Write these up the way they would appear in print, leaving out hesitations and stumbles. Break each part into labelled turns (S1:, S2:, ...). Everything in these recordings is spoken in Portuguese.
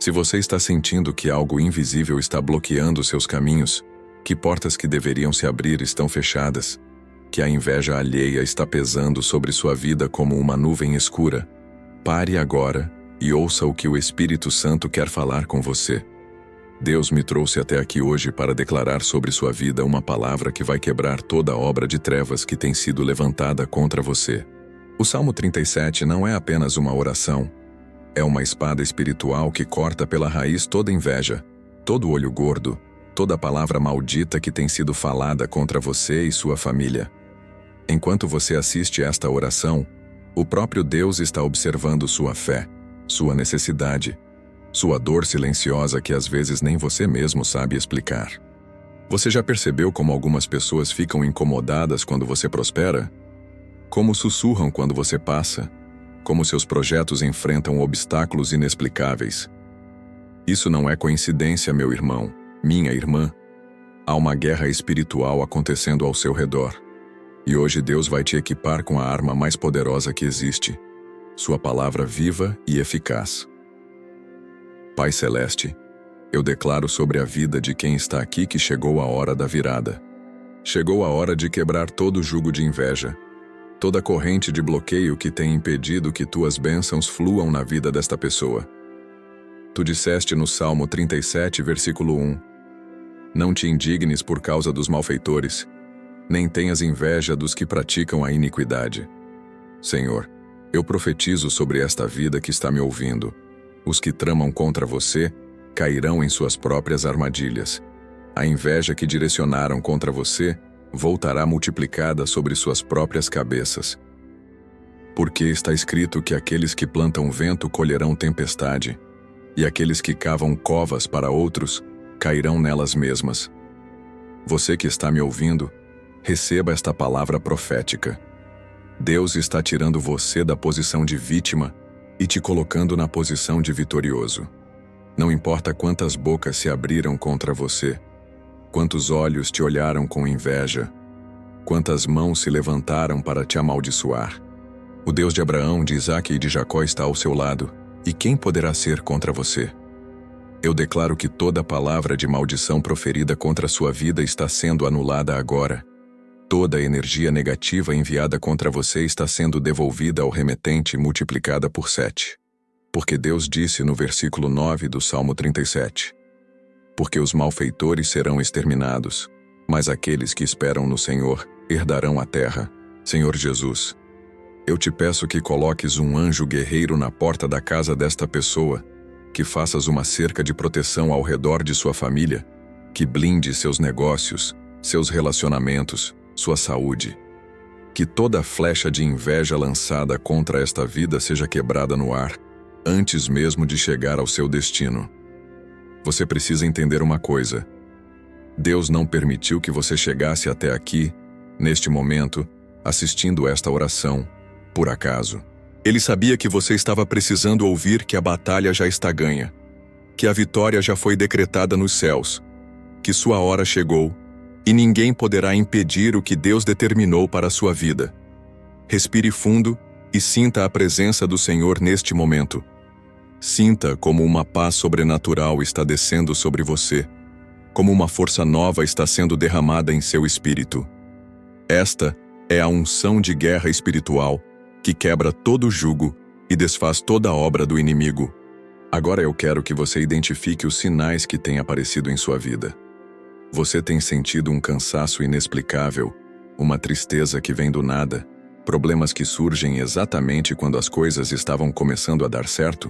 S1: Se você está sentindo que algo invisível está bloqueando seus caminhos, que portas que deveriam se abrir estão fechadas, que a inveja alheia está pesando sobre sua vida como uma nuvem escura, pare agora e ouça o que o Espírito Santo quer falar com você. Deus me trouxe até aqui hoje para declarar sobre sua vida uma palavra que vai quebrar toda a obra de trevas que tem sido levantada contra você. O Salmo 37 não é apenas uma oração. É uma espada espiritual que corta pela raiz toda inveja, todo olho gordo, toda palavra maldita que tem sido falada contra você e sua família. Enquanto você assiste esta oração, o próprio Deus está observando sua fé, sua necessidade, sua dor silenciosa que às vezes nem você mesmo sabe explicar. Você já percebeu como algumas pessoas ficam incomodadas quando você prospera? Como sussurram quando você passa? Como seus projetos enfrentam obstáculos inexplicáveis? Isso não é coincidência, meu irmão, minha irmã. Há uma guerra espiritual acontecendo ao seu redor. E hoje Deus vai te equipar com a arma mais poderosa que existe, sua palavra viva e eficaz. Pai Celeste, eu declaro sobre a vida de quem está aqui que chegou a hora da virada. Chegou a hora de quebrar todo jugo de inveja, toda corrente de bloqueio que tem impedido que tuas bênçãos fluam na vida desta pessoa. Tu disseste no Salmo 37, versículo 1, não te indignes por causa dos malfeitores, nem tenhas inveja dos que praticam a iniquidade. Senhor, eu profetizo sobre esta vida que está me ouvindo. Os que tramam contra você cairão em suas próprias armadilhas. A inveja que direcionaram contra você voltará multiplicada sobre suas próprias cabeças. Porque está escrito que aqueles que plantam vento colherão tempestade, e aqueles que cavam covas para outros cairão nelas mesmas. Você que está me ouvindo, receba esta palavra profética. Deus está tirando você da posição de vítima e te colocando na posição de vitorioso. Não importa quantas bocas se abriram contra você, quantos olhos te olharam com inveja, quantas mãos se levantaram para te amaldiçoar. O Deus de Abraão, de Isaque e de Jacó está ao seu lado, e quem poderá ser contra você? Eu declaro que toda palavra de maldição proferida contra a sua vida está sendo anulada agora. Toda a energia negativa enviada contra você está sendo devolvida ao remetente multiplicada por 7. Porque Deus disse no versículo 9 do Salmo 37, porque os malfeitores serão exterminados, mas aqueles que esperam no Senhor herdarão a terra. Senhor Jesus, eu te peço que coloques um anjo guerreiro na porta da casa desta pessoa, que faças uma cerca de proteção ao redor de sua família, que blinde seus negócios, seus relacionamentos, sua saúde. Que toda flecha de inveja lançada contra esta vida seja quebrada no ar, antes mesmo de chegar ao seu destino. Você precisa entender uma coisa. Deus não permitiu que você chegasse até aqui, neste momento, assistindo esta oração, por acaso. Ele sabia que você estava precisando ouvir que a batalha já está ganha, que a vitória já foi decretada nos céus, que sua hora chegou, e ninguém poderá impedir o que Deus determinou para a sua vida. Respire fundo e sinta a presença do Senhor neste momento. Sinta como uma paz sobrenatural está descendo sobre você, como uma força nova está sendo derramada em seu espírito. Esta é a unção de guerra espiritual que quebra todo jugo e desfaz toda a obra do inimigo. Agora eu quero que você identifique os sinais que têm aparecido em sua vida. Você tem sentido um cansaço inexplicável, uma tristeza que vem do nada, problemas que surgem exatamente quando as coisas estavam começando a dar certo?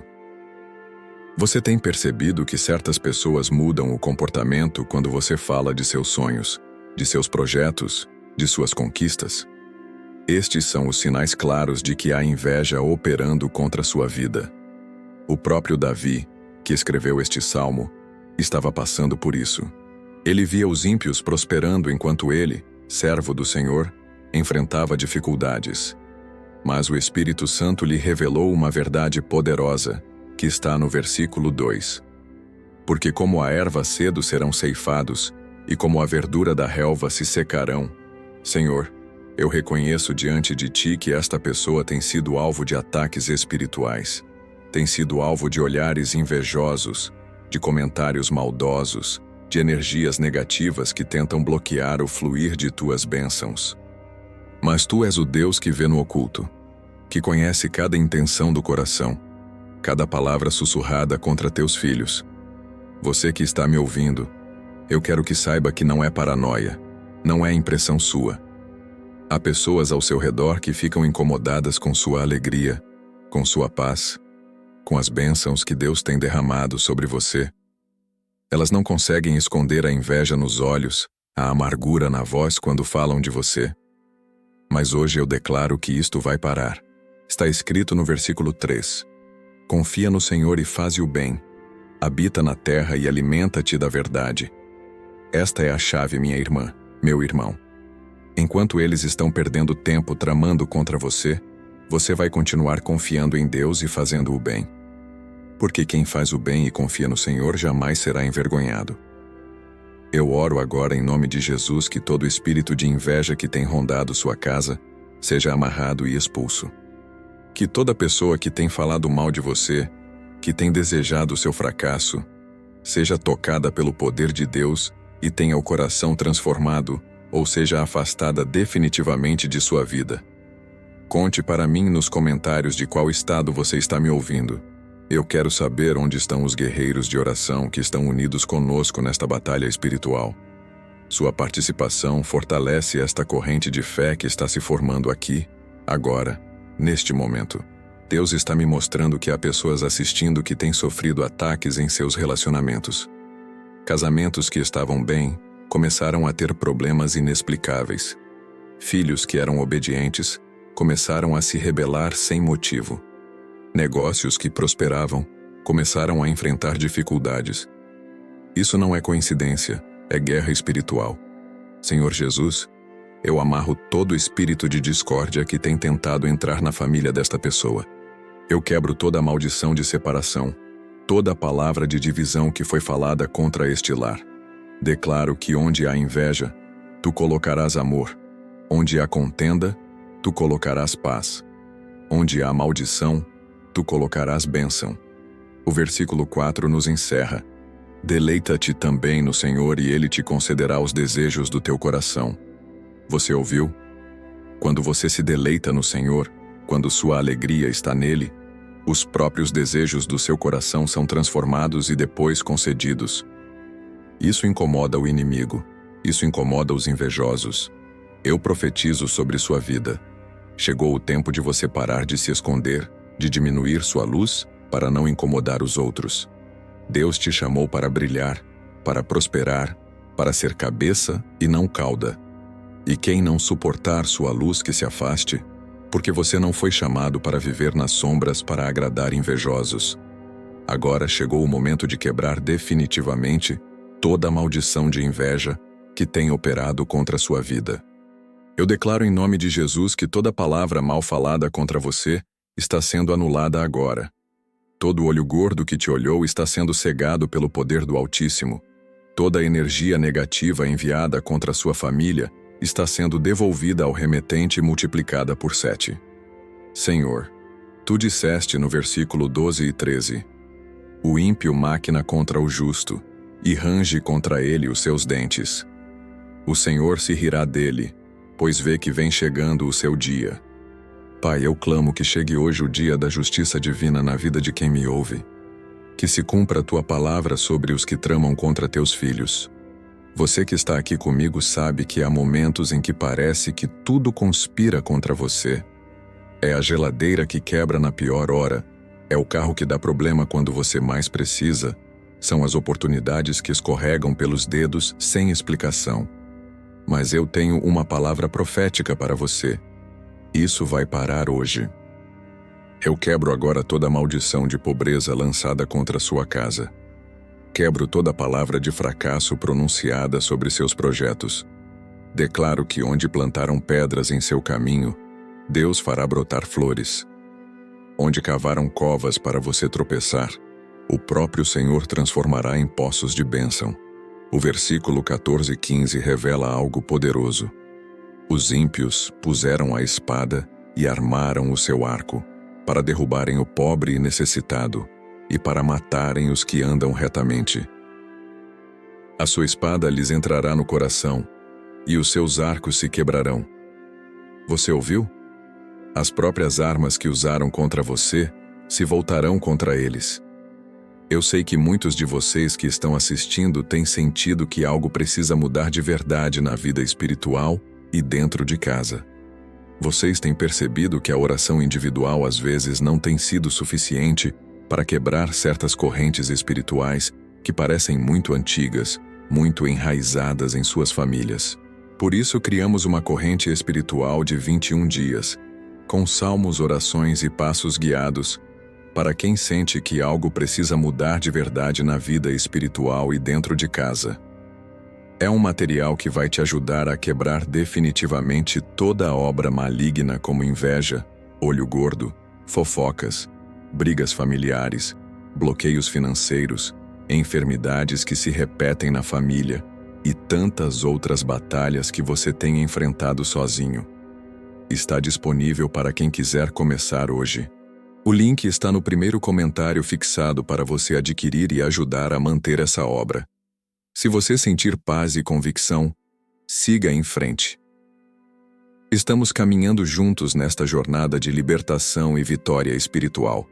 S1: Você tem percebido que certas pessoas mudam o comportamento quando você fala de seus sonhos, de seus projetos, de suas conquistas? Estes são os sinais claros de que há inveja operando contra sua vida. O próprio Davi, que escreveu este salmo, estava passando por isso. Ele via os ímpios prosperando enquanto ele, servo do Senhor, enfrentava dificuldades. Mas o Espírito Santo lhe revelou uma verdade poderosa, que está no versículo 2. Porque como a erva cedo serão ceifados, e como a verdura da relva se secarão. Senhor, eu reconheço diante de ti que esta pessoa tem sido alvo de ataques espirituais. Tem sido alvo de olhares invejosos, de comentários maldosos, de energias negativas que tentam bloquear o fluir de tuas bênçãos. Mas tu és o Deus que vê no oculto, que conhece cada intenção do coração, cada palavra sussurrada contra teus filhos. Você que está me ouvindo, eu quero que saiba que não é paranoia, não é impressão sua. Há pessoas ao seu redor que ficam incomodadas com sua alegria, com sua paz, com as bênçãos que Deus tem derramado sobre você. Elas não conseguem esconder a inveja nos olhos, a amargura na voz quando falam de você. Mas hoje eu declaro que isto vai parar. Está escrito no versículo 3. Confia no Senhor e faze o bem. Habita na terra e alimenta-te da verdade. Esta é a chave, minha irmã, meu irmão. Enquanto eles estão perdendo tempo tramando contra você, você vai continuar confiando em Deus e fazendo o bem. Porque quem faz o bem e confia no Senhor jamais será envergonhado. Eu oro agora em nome de Jesus que todo espírito de inveja que tem rondado sua casa seja amarrado e expulso. Que toda pessoa que tem falado mal de você, que tem desejado o seu fracasso, seja tocada pelo poder de Deus e tenha o coração transformado, ou seja afastada definitivamente de sua vida. Conte para mim nos comentários de qual estado você está me ouvindo. Eu quero saber onde estão os guerreiros de oração que estão unidos conosco nesta batalha espiritual. Sua participação fortalece esta corrente de fé que está se formando aqui, agora, neste momento. Deus está me mostrando que há pessoas assistindo que têm sofrido ataques em seus relacionamentos. Casamentos que estavam bem começaram a ter problemas inexplicáveis. Filhos que eram obedientes começaram a se rebelar sem motivo. Negócios que prosperavam começaram a enfrentar dificuldades. Isso não é coincidência, é guerra espiritual. Senhor Jesus, eu amarro todo espírito de discórdia que tem tentado entrar na família desta pessoa. Eu quebro toda a maldição de separação, toda a palavra de divisão que foi falada contra este lar. Declaro que onde há inveja, tu colocarás amor. Onde há contenda, tu colocarás paz. Onde há maldição, tu colocarás bênção. O versículo 4 nos encerra. Deleita-te também no Senhor e Ele te concederá os desejos do teu coração. Você ouviu? Quando você se deleita no Senhor, quando sua alegria está nele, os próprios desejos do seu coração são transformados e depois concedidos. Isso incomoda o inimigo, isso incomoda os invejosos. Eu profetizo sobre sua vida. Chegou o tempo de você parar de se esconder, de diminuir sua luz para não incomodar os outros. Deus te chamou para brilhar, para prosperar, para ser cabeça e não cauda. E quem não suportar sua luz que se afaste, porque você não foi chamado para viver nas sombras para agradar invejosos. Agora chegou o momento de quebrar definitivamente toda a maldição de inveja que tem operado contra a sua vida. Eu declaro em nome de Jesus que toda palavra mal falada contra você está sendo anulada agora. Todo olho gordo que te olhou está sendo cegado pelo poder do Altíssimo. Toda a energia negativa enviada contra a sua família está sendo devolvida ao remetente e multiplicada por 7. Senhor, tu disseste no versículo 12 e 13, o ímpio máquina contra o justo, e range contra ele os seus dentes. O Senhor se rirá dele, pois vê que vem chegando o seu dia. Pai, eu clamo que chegue hoje o dia da justiça divina na vida de quem me ouve. Que se cumpra a tua palavra sobre os que tramam contra teus filhos. Você que está aqui comigo sabe que há momentos em que parece que tudo conspira contra você. É a geladeira que quebra na pior hora, é o carro que dá problema quando você mais precisa, são as oportunidades que escorregam pelos dedos sem explicação. Mas eu tenho uma palavra profética para você. Isso vai parar hoje. Eu quebro agora toda a maldição de pobreza lançada contra sua casa. Quebro toda a palavra de fracasso pronunciada sobre seus projetos. Declaro que onde plantaram pedras em seu caminho, Deus fará brotar flores. Onde cavaram covas para você tropeçar, o próprio Senhor transformará em poços de bênção. O versículo 14 e 15 revela algo poderoso. Os ímpios puseram a espada e armaram o seu arco. para derrubarem o pobre e necessitado, e para matarem os que andam retamente. A sua espada lhes entrará no coração, e os seus arcos se quebrarão. Você ouviu? As próprias armas que usaram contra você se voltarão contra eles. Eu sei que muitos de vocês que estão assistindo têm sentido que algo precisa mudar de verdade na vida espiritual e dentro de casa. Vocês têm percebido que a oração individual às vezes não tem sido suficiente para quebrar certas correntes espirituais que parecem muito antigas, muito enraizadas em suas famílias. Por isso criamos uma corrente espiritual de 21 dias, com salmos, orações e passos guiados, para quem sente que algo precisa mudar de verdade na vida espiritual e dentro de casa. É um material que vai te ajudar a quebrar definitivamente toda a obra maligna como inveja, olho gordo, fofocas, brigas familiares, bloqueios financeiros, enfermidades que se repetem na família e tantas outras batalhas que você tem enfrentado sozinho. Está disponível para quem quiser começar hoje. O link está no primeiro comentário fixado para você adquirir e ajudar a manter essa obra. Se você sentir paz e convicção, siga em frente. Estamos caminhando juntos nesta jornada de libertação e vitória espiritual.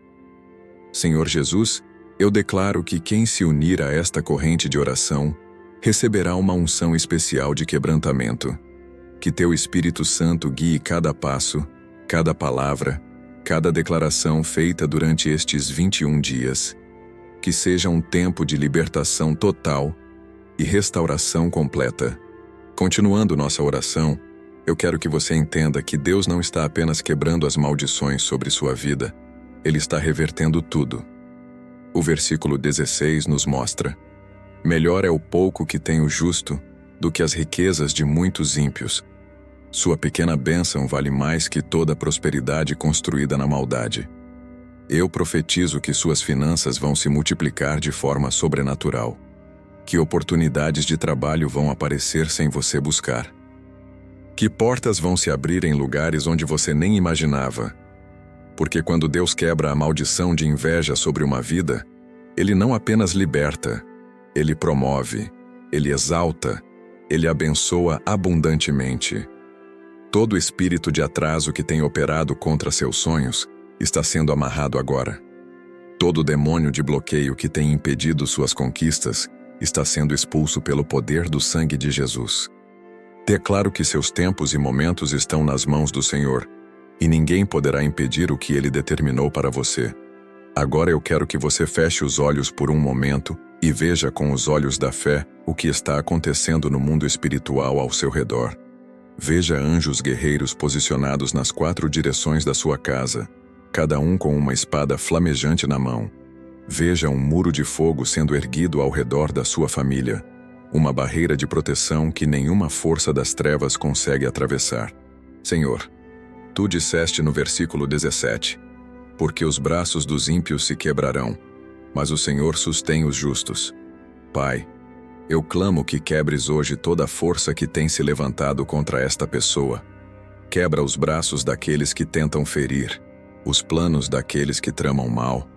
S1: Senhor Jesus, eu declaro que quem se unir a esta corrente de oração receberá uma unção especial de quebrantamento. Que teu Espírito Santo guie cada passo, cada palavra, cada declaração feita durante estes 21 dias. Que seja um tempo de libertação total e restauração completa. Continuando nossa oração, eu quero que você entenda que Deus não está apenas quebrando as maldições sobre sua vida, Ele está revertendo tudo. O versículo 16 nos mostra: melhor é o pouco que tem o justo do que as riquezas de muitos ímpios. Sua pequena bênção vale mais que toda a prosperidade construída na maldade. Eu profetizo que suas finanças vão se multiplicar de forma sobrenatural. Que oportunidades de trabalho vão aparecer sem você buscar. Que portas vão se abrir em lugares onde você nem imaginava. Porque quando Deus quebra a maldição de inveja sobre uma vida, Ele não apenas liberta, Ele promove, Ele exalta, Ele abençoa abundantemente. Todo espírito de atraso que tem operado contra seus sonhos está sendo amarrado agora. Todo demônio de bloqueio que tem impedido suas conquistas está sendo expulso pelo poder do sangue de Jesus. Declaro que seus tempos e momentos estão nas mãos do Senhor, e ninguém poderá impedir o que Ele determinou para você. Agora eu quero que você feche os olhos por um momento e veja com os olhos da fé o que está acontecendo no mundo espiritual ao seu redor. Veja anjos guerreiros posicionados nas 4 direções da sua casa, cada um com uma espada flamejante na mão. Veja um muro de fogo sendo erguido ao redor da sua família, uma barreira de proteção que nenhuma força das trevas consegue atravessar. Senhor, Tu disseste no versículo 17, porque os braços dos ímpios se quebrarão, mas o Senhor sustém os justos. Pai, eu clamo que quebres hoje toda a força que tem se levantado contra esta pessoa. Quebra os braços daqueles que tentam ferir, os planos daqueles que tramam mal,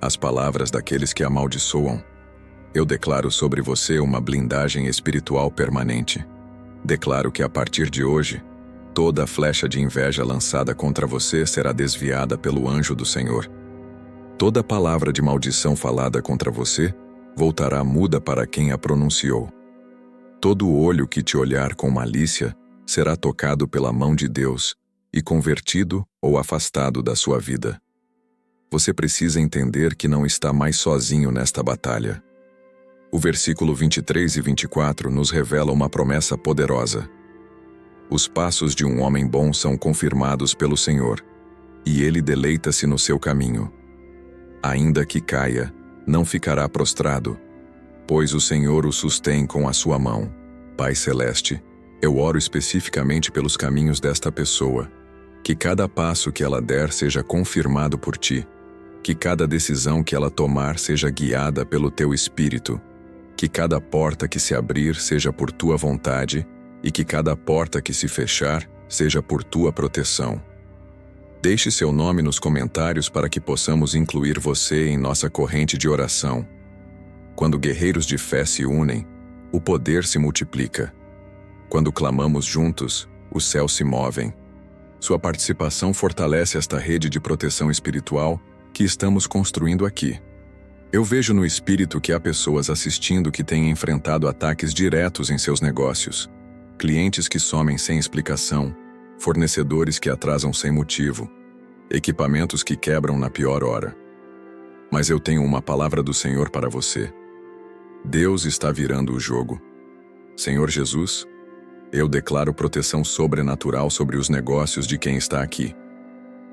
S1: as palavras daqueles que amaldiçoam. Eu declaro sobre você uma blindagem espiritual permanente. Declaro que a partir de hoje, toda a flecha de inveja lançada contra você será desviada pelo anjo do Senhor. Toda palavra de maldição falada contra você voltará muda para quem a pronunciou. Todo olho que te olhar com malícia será tocado pela mão de Deus e convertido ou afastado da sua vida. Você precisa entender que não está mais sozinho nesta batalha. O versículo 23 e 24 nos revela uma promessa poderosa. Os passos de um homem bom são confirmados pelo Senhor, e ele deleita-se no seu caminho. Ainda que caia, não ficará prostrado, pois o Senhor o sustém com a sua mão. Pai Celeste, eu oro especificamente pelos caminhos desta pessoa, que cada passo que ela der seja confirmado por Ti, que cada decisão que ela tomar seja guiada pelo Teu Espírito, que cada porta que se abrir seja por Tua vontade e que cada porta que se fechar seja por Tua proteção. Deixe seu nome nos comentários para que possamos incluir você em nossa corrente de oração. Quando guerreiros de fé se unem, o poder se multiplica. Quando clamamos juntos, os céus se movem. Sua participação fortalece esta rede de proteção espiritual que estamos construindo aqui. Eu vejo no espírito que há pessoas assistindo que têm enfrentado ataques diretos em seus negócios, clientes que somem sem explicação, fornecedores que atrasam sem motivo, equipamentos que quebram na pior hora. Mas eu tenho uma palavra do Senhor para você. Deus está virando o jogo. Senhor Jesus, eu declaro proteção sobrenatural sobre os negócios de quem está aqui.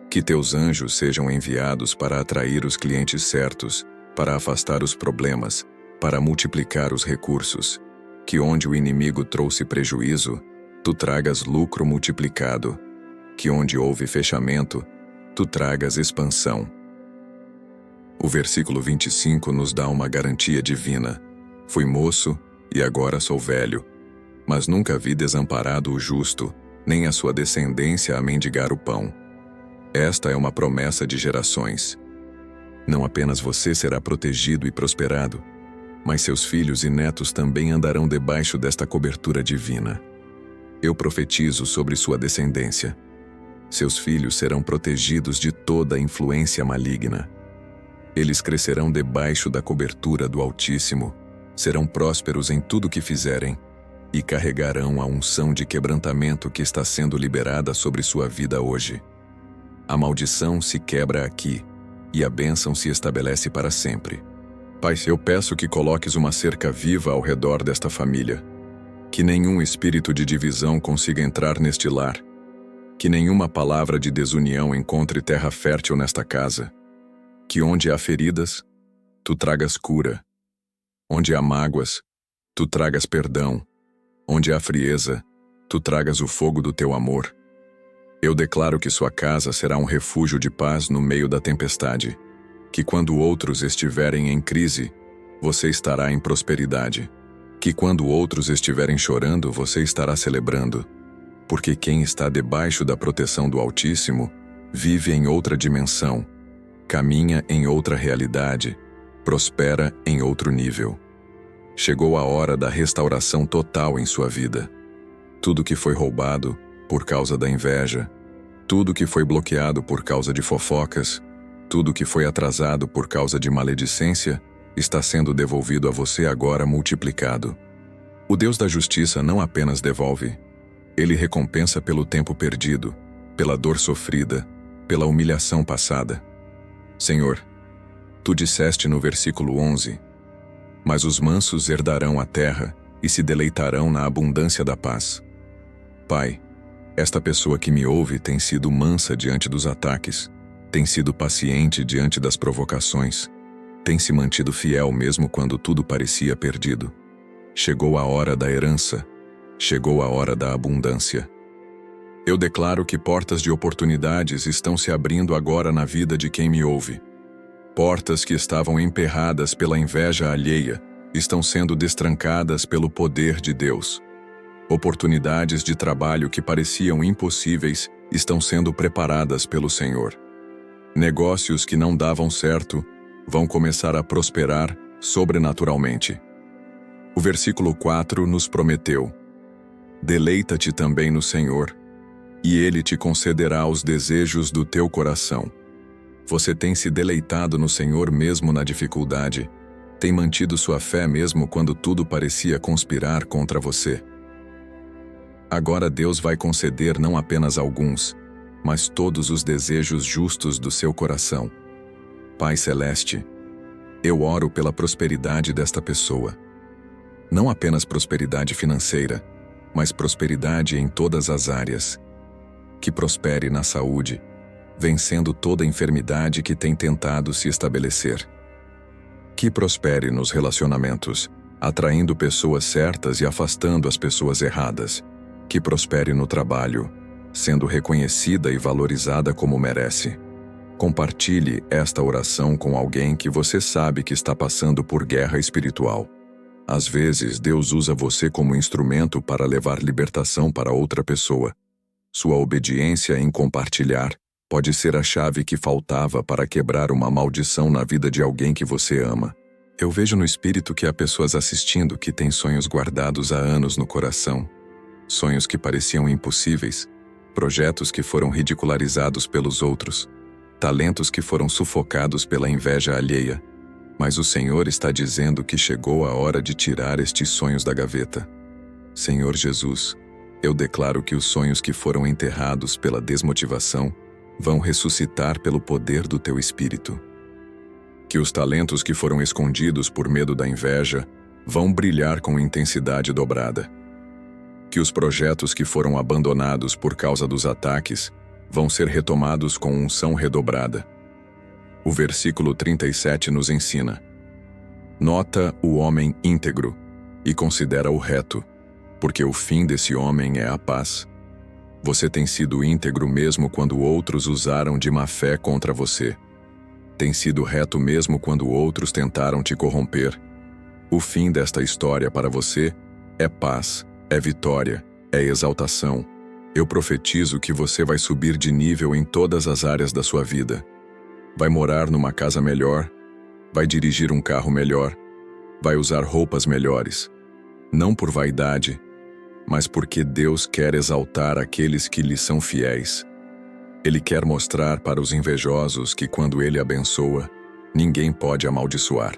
S1: Que teus anjos sejam enviados para atrair os clientes certos, para afastar os problemas, para multiplicar os recursos. Que onde o inimigo trouxe prejuízo, tu tragas lucro multiplicado. Que onde houve fechamento, tu tragas expansão. O versículo 25 nos dá uma garantia divina. Fui moço e agora sou velho, mas nunca vi desamparado o justo, nem a sua descendência a mendigar o pão. Esta é uma promessa de gerações. Não apenas você será protegido e prosperado, mas seus filhos e netos também andarão debaixo desta cobertura divina. Eu profetizo sobre sua descendência. Seus filhos serão protegidos de toda a influência maligna. Eles crescerão debaixo da cobertura do Altíssimo, serão prósperos em tudo que fizerem e carregarão a unção de quebrantamento que está sendo liberada sobre sua vida hoje. A maldição se quebra aqui e a bênção se estabelece para sempre. Pai, eu peço que coloques uma cerca viva ao redor desta família. Que nenhum espírito de divisão consiga entrar neste lar. Que nenhuma palavra de desunião encontre terra fértil nesta casa. Que onde há feridas, tu tragas cura. Onde há mágoas, tu tragas perdão. Onde há frieza, tu tragas o fogo do teu amor. Eu declaro que sua casa será um refúgio de paz no meio da tempestade. Que quando outros estiverem em crise, você estará em prosperidade. Que quando outros estiverem chorando, você estará celebrando. Porque quem está debaixo da proteção do Altíssimo vive em outra dimensão, caminha em outra realidade, prospera em outro nível. Chegou a hora da restauração total em sua vida. Tudo que foi roubado por causa da inveja, tudo que foi bloqueado por causa de fofocas, tudo que foi atrasado por causa de maledicência, está sendo devolvido a você agora multiplicado. O Deus da justiça não apenas devolve, ele recompensa pelo tempo perdido, pela dor sofrida, pela humilhação passada. Senhor, tu disseste no versículo 11, mas os mansos herdarão a terra e se deleitarão na abundância da paz. Pai, esta pessoa que me ouve tem sido mansa diante dos ataques, tem sido paciente diante das provocações, tem se mantido fiel mesmo quando tudo parecia perdido. Chegou a hora da herança, chegou a hora da abundância. Eu declaro que portas de oportunidades estão se abrindo agora na vida de quem me ouve. Portas que estavam emperradas pela inveja alheia estão sendo destrancadas pelo poder de Deus. Oportunidades de trabalho que pareciam impossíveis estão sendo preparadas pelo Senhor. Negócios que não davam certo vão começar a prosperar sobrenaturalmente. O versículo 4 nos prometeu: deleita-te também no Senhor, e Ele te concederá os desejos do teu coração. Você tem se deleitado no Senhor mesmo na dificuldade, tem mantido sua fé mesmo quando tudo parecia conspirar contra você. Agora Deus vai conceder não apenas alguns, mas todos os desejos justos do seu coração. Pai Celeste, eu oro pela prosperidade desta pessoa. Não apenas prosperidade financeira, mas prosperidade em todas as áreas. Que prospere na saúde, vencendo toda enfermidade que tem tentado se estabelecer. Que prospere nos relacionamentos, atraindo pessoas certas e afastando as pessoas erradas. Que prospere no trabalho, sendo reconhecida e valorizada como merece. Compartilhe esta oração com alguém que você sabe que está passando por guerra espiritual. Às vezes, Deus usa você como instrumento para levar libertação para outra pessoa. Sua obediência em compartilhar pode ser a chave que faltava para quebrar uma maldição na vida de alguém que você ama. Eu vejo no espírito que há pessoas assistindo que têm sonhos guardados há anos no coração. Sonhos que pareciam impossíveis, projetos que foram ridicularizados pelos outros, talentos que foram sufocados pela inveja alheia. Mas o Senhor está dizendo que chegou a hora de tirar estes sonhos da gaveta. Senhor Jesus, eu declaro que os sonhos que foram enterrados pela desmotivação vão ressuscitar pelo poder do Teu Espírito. Que os talentos que foram escondidos por medo da inveja vão brilhar com intensidade dobrada. Que os projetos que foram abandonados por causa dos ataques vão ser retomados com unção redobrada. O versículo 37 nos ensina: nota o homem íntegro e considera-o reto, porque o fim desse homem é a paz. Você tem sido íntegro mesmo quando outros usaram de má fé contra você. Tem sido reto mesmo quando outros tentaram te corromper. O fim desta história para você é paz, é vitória, é exaltação. Eu profetizo que você vai subir de nível em todas as áreas da sua vida. Vai morar numa casa melhor, vai dirigir um carro melhor, vai usar roupas melhores. Não por vaidade, mas porque Deus quer exaltar aqueles que lhe são fiéis. Ele quer mostrar para os invejosos que quando Ele abençoa, ninguém pode amaldiçoar.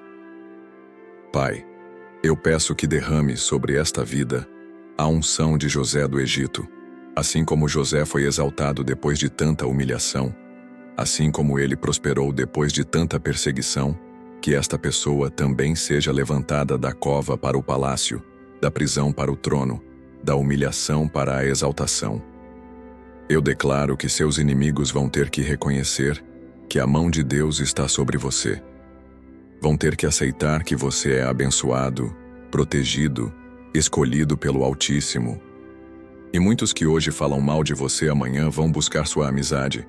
S1: Pai, eu peço que derrame sobre esta vida a unção de José do Egito. Assim como José foi exaltado depois de tanta humilhação, assim como ele prosperou depois de tanta perseguição, que esta pessoa também seja levantada da cova para o palácio, da prisão para o trono, da humilhação para a exaltação. Eu declaro que seus inimigos vão ter que reconhecer que a mão de Deus está sobre você. Vão ter que aceitar que você é abençoado, protegido, escolhido pelo Altíssimo. E muitos que hoje falam mal de você amanhã vão buscar sua amizade,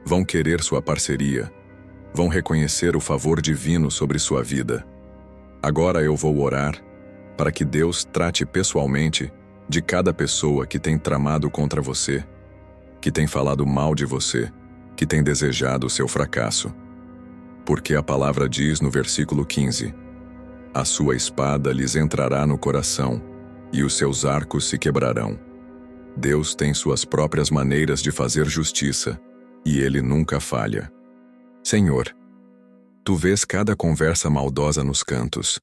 S1: vão querer sua parceria, vão reconhecer o favor divino sobre sua vida. Agora eu vou orar para que Deus trate pessoalmente de cada pessoa que tem tramado contra você, que tem falado mal de você, que tem desejado o seu fracasso. Porque a palavra diz no versículo 15: a sua espada lhes entrará no coração, e os seus arcos se quebrarão. Deus tem suas próprias maneiras de fazer justiça, e Ele nunca falha. Senhor, Tu vês cada conversa maldosa nos cantos,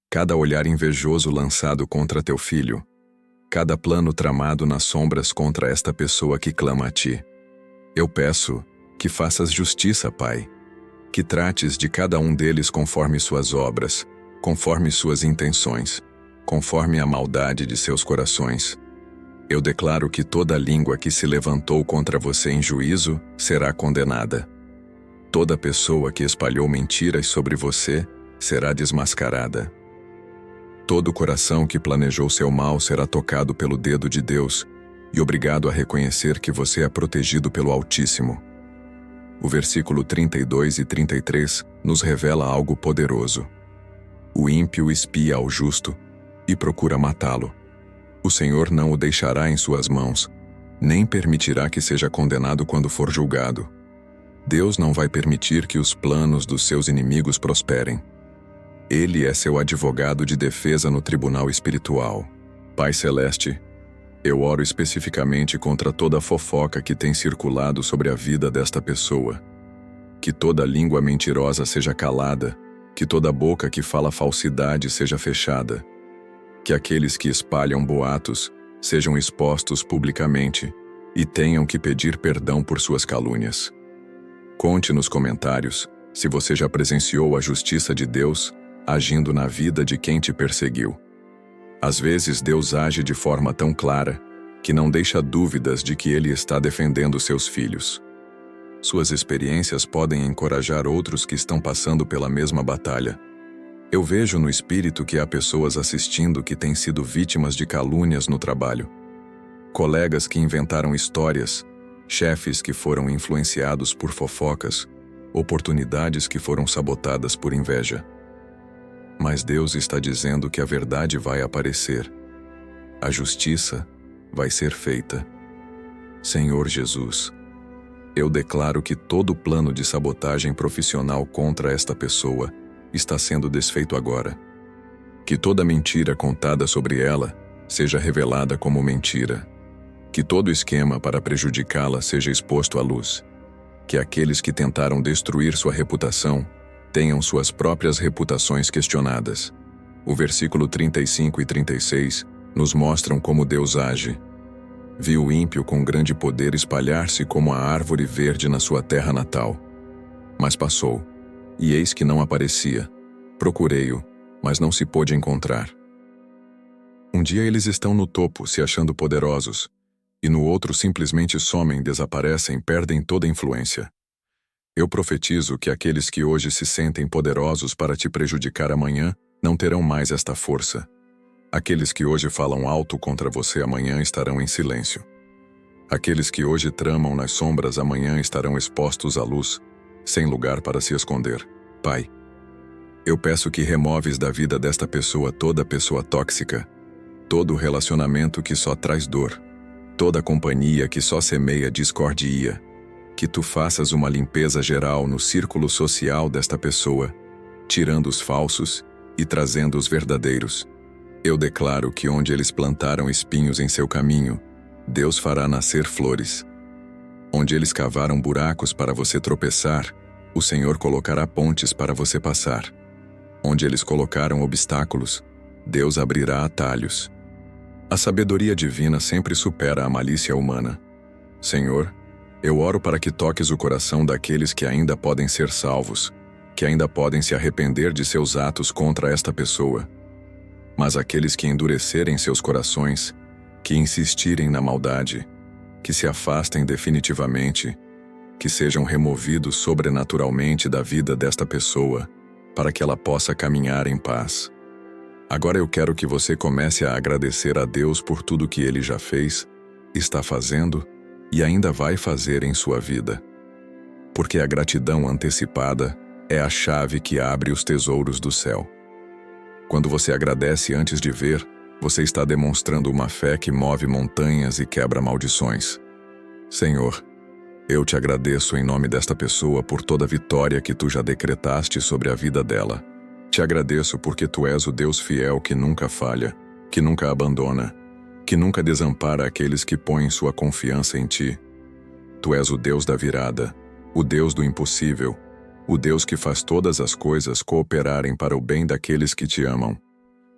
S1: cada olhar invejoso lançado contra Teu filho, cada plano tramado nas sombras contra esta pessoa que clama a Ti. Eu peço que faças justiça, Pai, que trates de cada um deles conforme suas obras, conforme suas intenções, conforme a maldade de seus corações. Eu declaro que toda língua que se levantou contra você em juízo será condenada. Toda pessoa que espalhou mentiras sobre você será desmascarada. Todo coração que planejou seu mal será tocado pelo dedo de Deus e obrigado a reconhecer que você é protegido pelo Altíssimo. O versículo 32 e 33 nos revela algo poderoso. O ímpio espia ao justo e procura matá-lo. O Senhor não o deixará em suas mãos, nem permitirá que seja condenado quando for julgado. Deus não vai permitir que os planos dos seus inimigos prosperem. Ele é seu advogado de defesa no tribunal espiritual. Pai Celeste, eu oro especificamente contra toda a fofoca que tem circulado sobre a vida desta pessoa. Que toda língua mentirosa seja calada, que toda boca que fala falsidade seja fechada. Que aqueles que espalham boatos sejam expostos publicamente e tenham que pedir perdão por suas calúnias. Conte nos comentários se você já presenciou a justiça de Deus agindo na vida de quem te perseguiu. Às vezes Deus age de forma tão clara que não deixa dúvidas de que Ele está defendendo seus filhos. Suas experiências podem encorajar outros que estão passando pela mesma batalha. Eu vejo no espírito que há pessoas assistindo que têm sido vítimas de calúnias no trabalho. Colegas que inventaram histórias, chefes que foram influenciados por fofocas, oportunidades que foram sabotadas por inveja. Mas Deus está dizendo que a verdade vai aparecer. A justiça vai ser feita. Senhor Jesus, Eu declaro que todo plano de sabotagem profissional contra esta pessoa está sendo desfeito agora. Que toda mentira contada sobre ela seja revelada como mentira. Que todo esquema para prejudicá-la seja exposto à luz. Que aqueles que tentaram destruir sua reputação tenham suas próprias reputações questionadas. O versículo 35 e 36 nos mostram como Deus age. Viu o ímpio com grande poder espalhar-se como a árvore verde na sua terra natal. Mas passou, e eis que não aparecia. Procurei-o, mas não se pôde encontrar. Um dia eles estão no topo, se achando poderosos, e no outro simplesmente somem, desaparecem, perdem toda influência. Eu profetizo que aqueles que hoje se sentem poderosos para te prejudicar amanhã não terão mais esta força. Aqueles que hoje falam alto contra você amanhã estarão em silêncio. Aqueles que hoje tramam nas sombras amanhã estarão expostos à luz, sem lugar para se esconder. Pai, eu peço que removes da vida desta pessoa toda pessoa tóxica, todo relacionamento que só traz dor, toda companhia que só semeia discordia, que tu faças uma limpeza geral no círculo social desta pessoa, tirando os falsos e trazendo os verdadeiros. Eu declaro que onde eles plantaram espinhos em seu caminho, Deus fará nascer flores. Onde eles cavaram buracos para você tropeçar, o Senhor colocará pontes para você passar. Onde eles colocaram obstáculos, Deus abrirá atalhos. A sabedoria divina sempre supera a malícia humana. Senhor, eu oro para que toques o coração daqueles que ainda podem ser salvos, que ainda podem se arrepender de seus atos contra esta pessoa. Mas aqueles que endurecerem seus corações, que insistirem na maldade, que se afastem definitivamente, que sejam removidos sobrenaturalmente da vida desta pessoa, para que ela possa caminhar em paz. Agora eu quero que você comece a agradecer a Deus por tudo que Ele já fez, está fazendo e ainda vai fazer em sua vida. Porque a gratidão antecipada é a chave que abre os tesouros do céu. Quando você agradece antes de ver, você está demonstrando uma fé que move montanhas e quebra maldições. Senhor, eu te agradeço em nome desta pessoa por toda a vitória que tu já decretaste sobre a vida dela. Te agradeço porque tu és o Deus fiel que nunca falha, que nunca abandona, que nunca desampara aqueles que põem sua confiança em ti. Tu és o Deus da virada, o Deus do impossível, o Deus que faz todas as coisas cooperarem para o bem daqueles que te amam.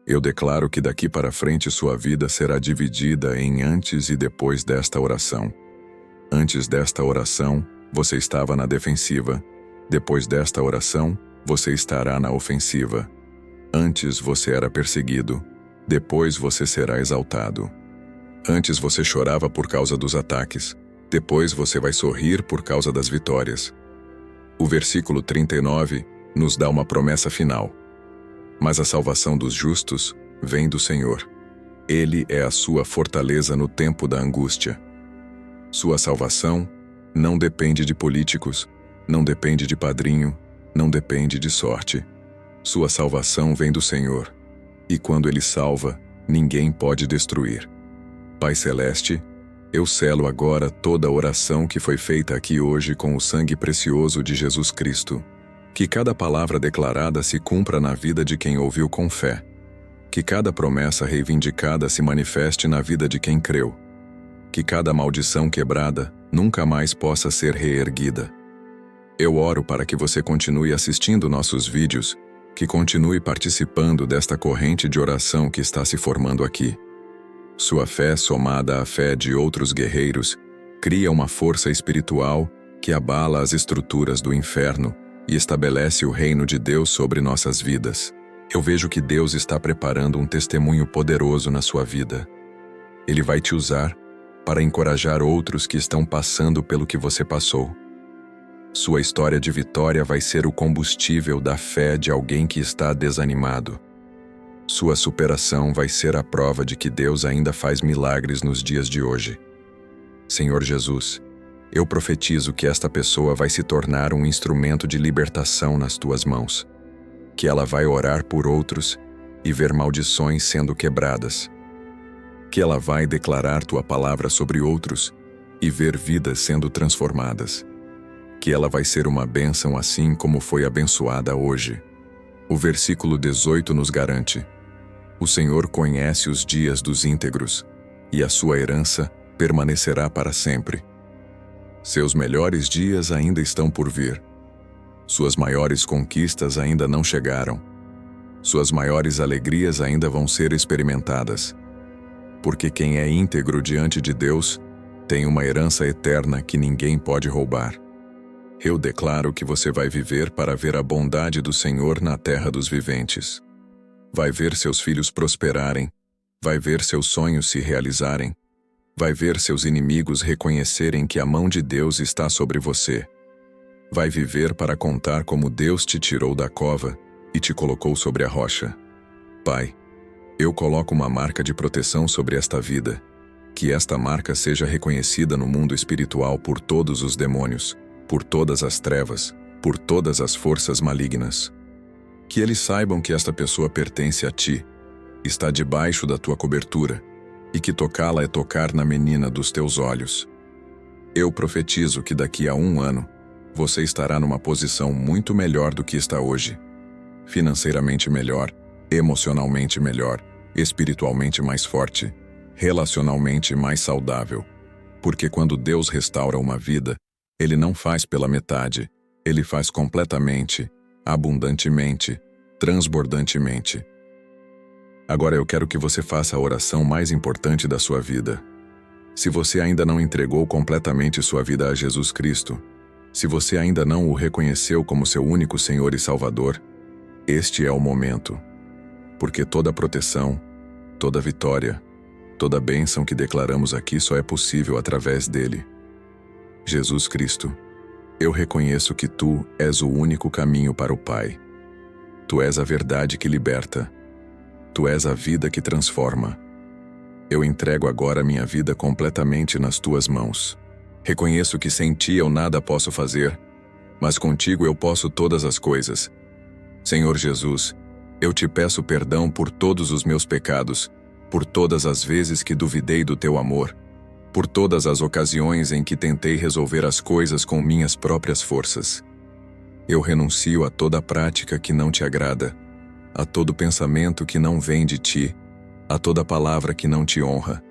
S1: Eu declaro que daqui para frente sua vida será dividida em antes e depois desta oração. Antes desta oração, você estava na defensiva. Depois desta oração, você estará na ofensiva. Antes você era perseguido. Depois você será exaltado. Antes você chorava por causa dos ataques. Depois você vai sorrir por causa das vitórias. O versículo 39 nos dá uma promessa final. Mas a salvação dos justos vem do Senhor. Ele é a sua fortaleza no tempo da angústia. Sua salvação não depende de políticos, não depende de padrinho, não depende de sorte. Sua salvação vem do Senhor. E quando Ele salva, ninguém pode destruir. Pai Celeste, eu selo agora toda a oração que foi feita aqui hoje com o sangue precioso de Jesus Cristo. Que cada palavra declarada se cumpra na vida de quem ouviu com fé. Que cada promessa reivindicada se manifeste na vida de quem creu. Que cada maldição quebrada nunca mais possa ser reerguida. Eu oro para que você continue assistindo nossos vídeos, que continue participando desta corrente de oração que está se formando aqui. Sua fé, somada à fé de outros guerreiros, cria uma força espiritual que abala as estruturas do inferno e estabelece o reino de Deus sobre nossas vidas. Eu vejo que Deus está preparando um testemunho poderoso na sua vida. Ele vai te usar para encorajar outros que estão passando pelo que você passou. Sua história de vitória vai ser o combustível da fé de alguém que está desanimado. Sua superação vai ser a prova de que Deus ainda faz milagres nos dias de hoje. Senhor Jesus, eu profetizo que esta pessoa vai se tornar um instrumento de libertação nas tuas mãos, que ela vai orar por outros e ver maldições sendo quebradas, que ela vai declarar tua palavra sobre outros e ver vidas sendo transformadas. Que ela vai ser uma bênção assim como foi abençoada hoje. O versículo 18 nos garante: o Senhor conhece os dias dos íntegros, e a sua herança permanecerá para sempre. Seus melhores dias ainda estão por vir. Suas maiores conquistas ainda não chegaram. Suas maiores alegrias ainda vão ser experimentadas. Porque quem é íntegro diante de Deus tem uma herança eterna que ninguém pode roubar. Eu declaro que você vai viver para ver a bondade do Senhor na terra dos viventes. Vai ver seus filhos prosperarem, vai ver seus sonhos se realizarem, vai ver seus inimigos reconhecerem que a mão de Deus está sobre você. Vai viver para contar como Deus te tirou da cova e te colocou sobre a rocha. Pai, eu coloco uma marca de proteção sobre esta vida, que esta marca seja reconhecida no mundo espiritual por todos os demônios, por todas as trevas, por todas as forças malignas. Que eles saibam que esta pessoa pertence a ti, está debaixo da tua cobertura, e que tocá-la é tocar na menina dos teus olhos. Eu profetizo que daqui a 1 ano, você estará numa posição muito melhor do que está hoje. Financeiramente melhor, emocionalmente melhor, espiritualmente mais forte, relacionalmente mais saudável. Porque quando Deus restaura uma vida, Ele não faz pela metade, Ele faz completamente, abundantemente, transbordantemente. Agora eu quero que você faça a oração mais importante da sua vida. Se você ainda não entregou completamente sua vida a Jesus Cristo, se você ainda não o reconheceu como seu único Senhor e Salvador, este é o momento. Porque toda proteção, toda vitória, toda bênção que declaramos aqui só é possível através dele. Jesus Cristo, eu reconheço que Tu és o único caminho para o Pai. Tu és a verdade que liberta. Tu és a vida que transforma. Eu entrego agora minha vida completamente nas Tuas mãos. Reconheço que sem Ti eu nada posso fazer, mas contigo eu posso todas as coisas. Senhor Jesus, eu Te peço perdão por todos os meus pecados, por todas as vezes que duvidei do Teu amor, por todas as ocasiões em que tentei resolver as coisas com minhas próprias forças. Eu renuncio a toda prática que não Te agrada, a todo pensamento que não vem de Ti, a toda palavra que não Te honra.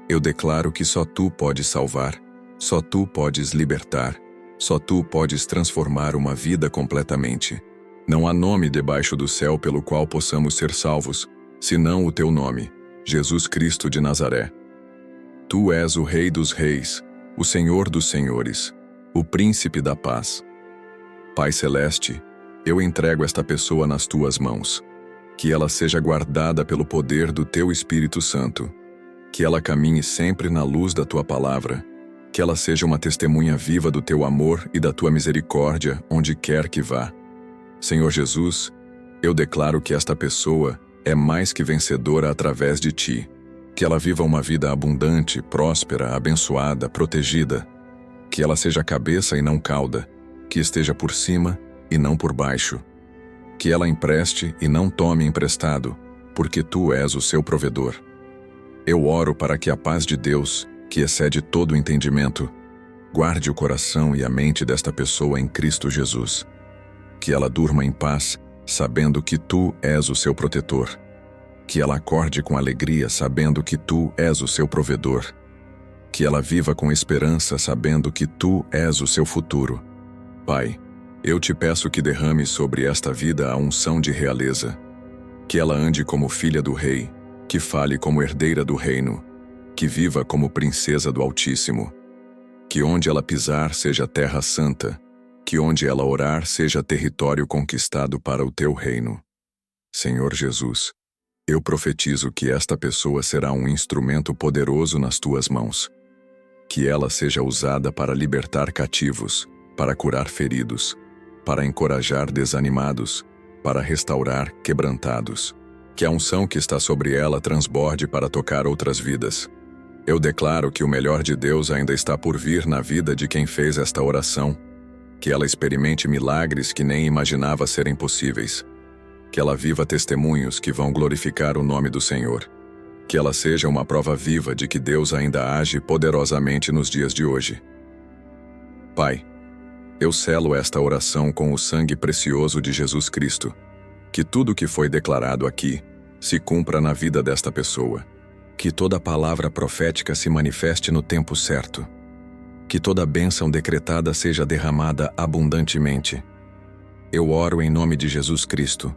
S1: Eu declaro que só Tu podes salvar, só Tu podes libertar, só Tu podes transformar uma vida completamente. Não há nome debaixo do céu pelo qual possamos ser salvos, senão o Teu nome, Jesus Cristo de Nazaré. Tu és o Rei dos Reis, o Senhor dos Senhores, o Príncipe da Paz. Pai Celeste, eu entrego esta pessoa nas Tuas mãos. Que ela seja guardada pelo poder do Teu Espírito Santo. Que ela caminhe sempre na luz da Tua palavra. Que ela seja uma testemunha viva do Teu amor e da Tua misericórdia onde quer que vá. Senhor Jesus, eu declaro que esta pessoa é mais que vencedora através de Ti. Que ela viva uma vida abundante, próspera, abençoada, protegida. Que ela seja cabeça e não cauda. Que esteja por cima e não por baixo. Que ela empreste e não tome emprestado, porque Tu és o seu provedor. Eu oro para que a paz de Deus, que excede todo o entendimento, guarde o coração e a mente desta pessoa em Cristo Jesus. Que ela durma em paz, sabendo que Tu és o seu protetor. Que ela acorde com alegria, sabendo que Tu és o seu provedor. Que ela viva com esperança, sabendo que Tu és o seu futuro. Pai, eu Te peço que derrame sobre esta vida a unção de realeza. Que ela ande como filha do Rei, que fale como herdeira do reino, que viva como princesa do Altíssimo. Que onde ela pisar seja terra santa, que onde ela orar seja território conquistado para o Teu reino. Senhor Jesus, eu profetizo que esta pessoa será um instrumento poderoso nas Tuas mãos. Que ela seja usada para libertar cativos, para curar feridos, para encorajar desanimados, para restaurar quebrantados. Que a unção que está sobre ela transborde para tocar outras vidas. Eu declaro que o melhor de Deus ainda está por vir na vida de quem fez esta oração. Que ela experimente milagres que nem imaginava serem possíveis. Que ela viva testemunhos que vão glorificar o nome do Senhor. Que ela seja uma prova viva de que Deus ainda age poderosamente nos dias de hoje. Pai, eu selo esta oração com o sangue precioso de Jesus Cristo. Que tudo o que foi declarado aqui se cumpra na vida desta pessoa. Que toda palavra profética se manifeste no tempo certo. Que toda bênção decretada seja derramada abundantemente. Eu oro em nome de Jesus Cristo,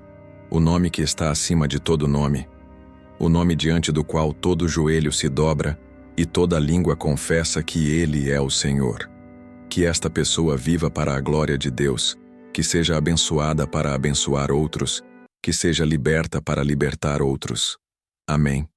S1: o nome que está acima de todo nome, o nome diante do qual todo joelho se dobra e toda língua confessa que Ele é o Senhor. Que esta pessoa viva para a glória de Deus, que seja abençoada para abençoar outros, que seja liberta para libertar outros. Amém.